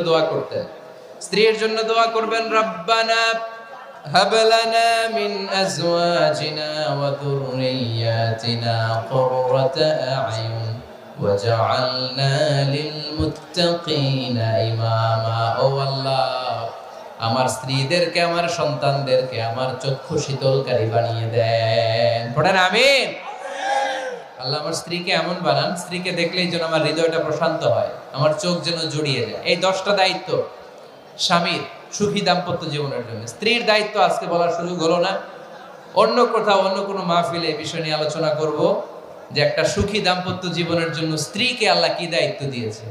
দোয়া করতেন। স্ত্রীর জন্য দোয়া করবেন, রব্বানা হাব লানা মিন আজওয়াজিনা ওয়া যুররিয়্যাতিনা কুররাতা আ'য়ুন ওয়াজআলনা লিল মুত্তাকিনা ইমামা। ও আল্লাহ, আমার স্ত্রীদেরকে, আমার সন্তানদেরকে আমার চক্ষু শীতলকারী বানিয়ে দেন। পড়েন আমিন। আল্লাহ আমার স্ত্রীকে এমন বানান, স্ত্রীকে দেখলেই যেন আমার হৃদয়টা প্রশান্ত হয়, আমার চোখ যেন জুড়িয়ে যায়। এই 10টা দায়িত্ব স্বামীর সুখী দাম্পত্য জীবনের জন্য। স্ত্রীর দায়িত্ব আজকে বলার সুযোগ হলো না, অন্য কোথাও অন্য কোনো মাহফিলে এই বিষয় নিয়ে আলোচনা করব যে একটা সুখী দাম্পত্য জীবনের জন্য স্ত্রীকে আল্লাহ কি দায়িত্ব দিয়েছে।